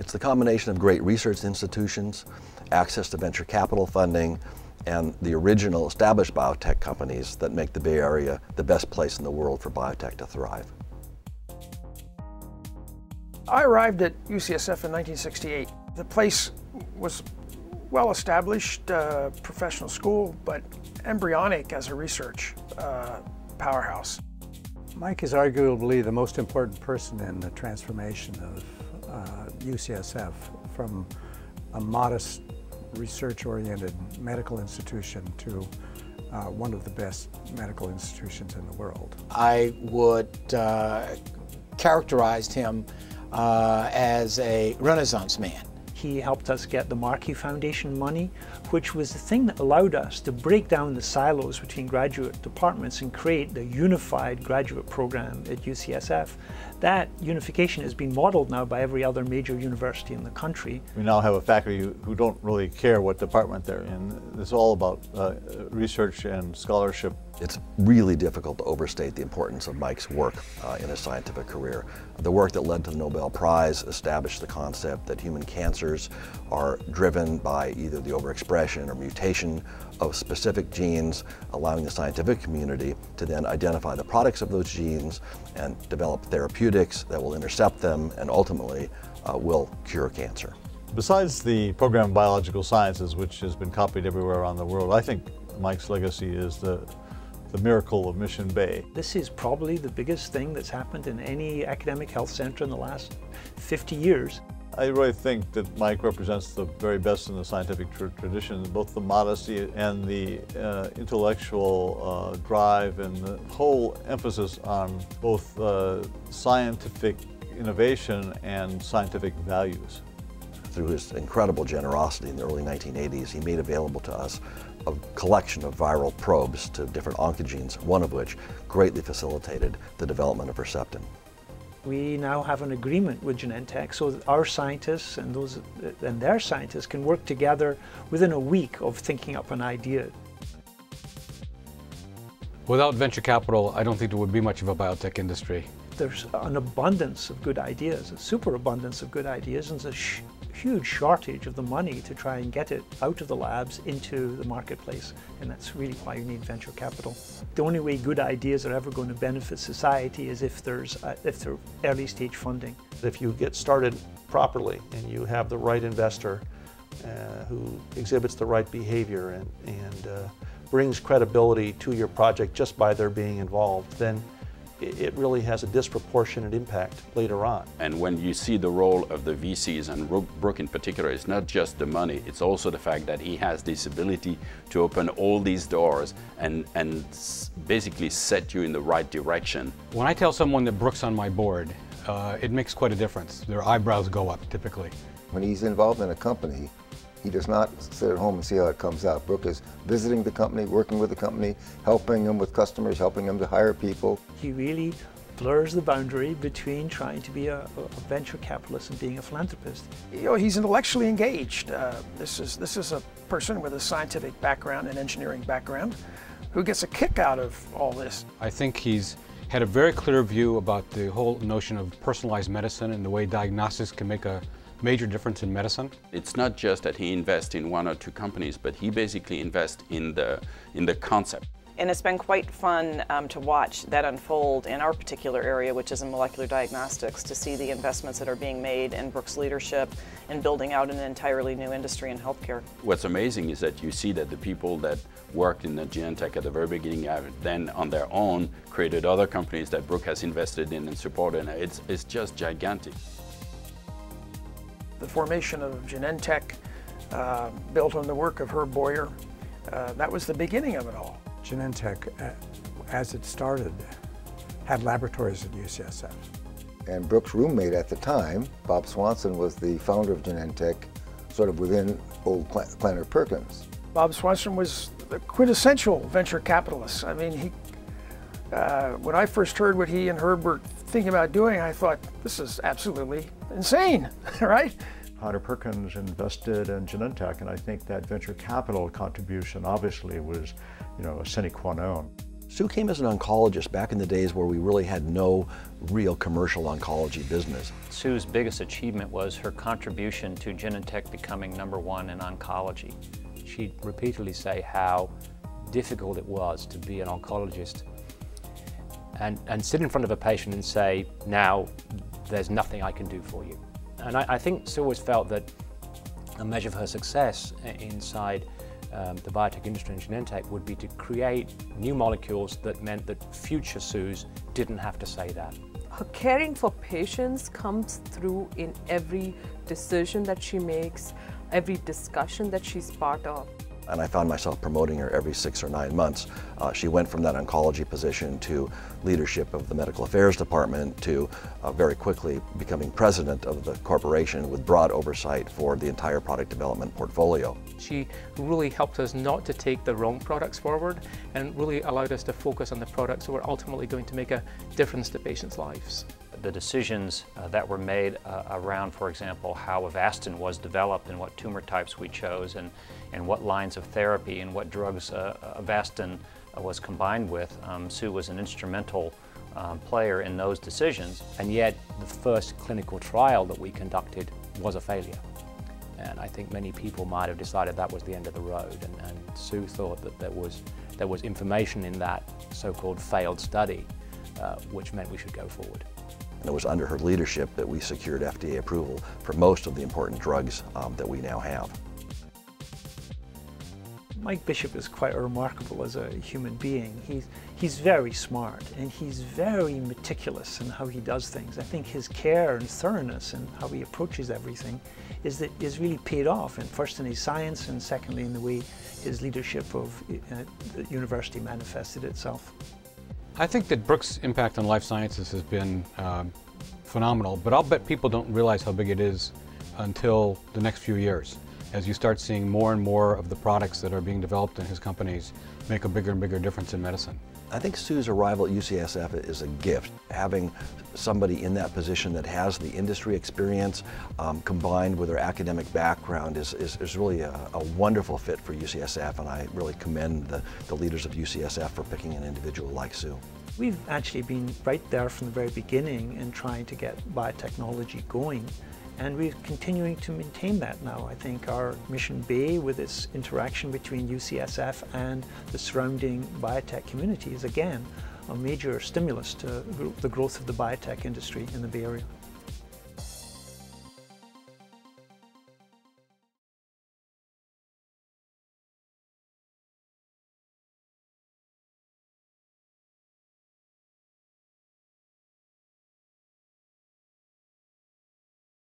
It's the combination of great research institutions, access to venture capital funding, and the original established biotech companies that make the Bay Area the best place in the world for biotech to thrive. I arrived at UCSF in 1968. The place was well-established, professional school, but embryonic as a research powerhouse. Mike is arguably the most important person in the transformation of UCSF from a modest, research-oriented medical institution to one of the best medical institutions in the world. I would characterize him as a Renaissance man. He helped us get the Markey Foundation money, which was the thing that allowed us to break down the silos between graduate departments and create the unified graduate program at UCSF. That unification has been modeled now by every other major university in the country. We now have a faculty who don't really care what department they're in. It's all about research and scholarship. It's really difficult to overstate the importance of Mike's work in his scientific career. The work that led to the Nobel Prize established the concept that human cancers are driven by either the overexpression or mutation of specific genes, allowing the scientific community to then identify the products of those genes and develop therapeutics that will intercept them and ultimately will cure cancer. Besides the program of biological sciences, which has been copied everywhere around the world, I think Mike's legacy is the miracle of Mission Bay. This is probably the biggest thing that's happened in any academic health center in the last 50 years. I really think that Mike represents the very best in the scientific tradition, both the modesty and the intellectual drive and the whole emphasis on both scientific innovation and scientific values. Through his incredible generosity in the early 1980s, he made available to us a collection of viral probes to different oncogenes, one of which greatly facilitated the development of Herceptin. We now have an agreement with Genentech so that our scientists and their scientists can work together within a week of thinking up an idea. Without venture capital, I don't think there would be much of a biotech industry. There's an abundance of good ideas, a superabundance of good ideas, and there's a huge shortage of the money to try and get it out of the labs into the marketplace, and that's really why you need venture capital. The only way good ideas are ever going to benefit society is if they're early stage funding. If you get started properly and you have the right investor who exhibits the right behavior and brings credibility to your project just by their being involved, then it really has a disproportionate impact later on. And when you see the role of the VCs, and Brook in particular, it's not just the money, it's also the fact that he has this ability to open all these doors and basically set you in the right direction. When I tell someone that Brook's on my board, it makes quite a difference. Their eyebrows go up, typically. When he's involved in a company, he does not sit at home and see how it comes out. Brook is visiting the company, working with the company, helping them with customers, helping them to hire people. He really blurs the boundary between trying to be a venture capitalist and being a philanthropist. You know, he's intellectually engaged. This is a person with a scientific background and engineering background who gets a kick out of all this. I think he's had a very clear view about the whole notion of personalized medicine and the way diagnostics can make a major difference in medicine. It's not just that he invests in one or two companies, but he basically invests in the concept. And it's been quite fun to watch that unfold in our particular area, which is in molecular diagnostics, to see the investments that are being made in Brook's leadership in building out an entirely new industry in healthcare. What's amazing is that you see that the people that worked in the Genentech at the very beginning have then on their own created other companies that Brook has invested in and supported, and it's just gigantic. The formation of Genentech, built on the work of Herb Boyer, that was the beginning of it all. Genentech, as it started, had laboratories at UCSF. And Brook's roommate at the time, Bob Swanson, was the founder of Genentech, sort of within old Kleiner Perkins. Bob Swanson was the quintessential venture capitalist. I mean, when I first heard what he and Herb were thinking about doing, I thought, this is absolutely insane, right? Kleiner Perkins invested in Genentech, and I think that venture capital contribution obviously was, a sine qua non. Sue came as an oncologist back in the days where we really had no real commercial oncology business. Sue's biggest achievement was her contribution to Genentech becoming #1 in oncology. She'd repeatedly say how difficult it was to be an oncologist and sit in front of a patient and say, now there's nothing I can do for you. And I think Sue always felt that a measure of her success inside the biotech industry in Genentech would be to create new molecules that meant that future Sues didn't have to say that. Her caring for patients comes through in every decision that she makes, every discussion that she's part of. And I found myself promoting her every 6 or 9 months. She went from that oncology position to leadership of the medical affairs department to very quickly becoming president of the corporation with broad oversight for the entire product development portfolio. She really helped us not to take the wrong products forward and really allowed us to focus on the products that were ultimately going to make a difference to patients' lives. The decisions that were made around, for example, how Avastin was developed and what tumor types we chose and what lines of therapy and what drugs Avastin was combined with, Sue was an instrumental player in those decisions. And yet the first clinical trial that we conducted was a failure. And I think many people might have decided that was the end of the road. And Sue thought that there was information in that so-called failed study, which meant we should go forward. And it was under her leadership that we secured FDA approval for most of the important drugs that we now have. Mike Bishop is quite remarkable as a human being. He's very smart and he's very meticulous in how he does things. I think his care and thoroughness and how he approaches everything is really paid off, and first in his science and secondly in the way his leadership of the university manifested itself. I think that Brook's impact on life sciences has been phenomenal, but I'll bet people don't realize how big it is until the next few years, as you start seeing more and more of the products that are being developed in his companies make a bigger and bigger difference in medicine. I think Sue's arrival at UCSF is a gift. Having somebody in that position that has the industry experience combined with her academic background is really a wonderful fit for UCSF, and I really commend the leaders of UCSF for picking an individual like Sue. We've actually been right there from the very beginning in trying to get biotechnology going, and we're continuing to maintain that now. I think our Mission Bay, with its interaction between UCSF and the surrounding biotech community, is again a major stimulus to the growth of the biotech industry in the Bay Area.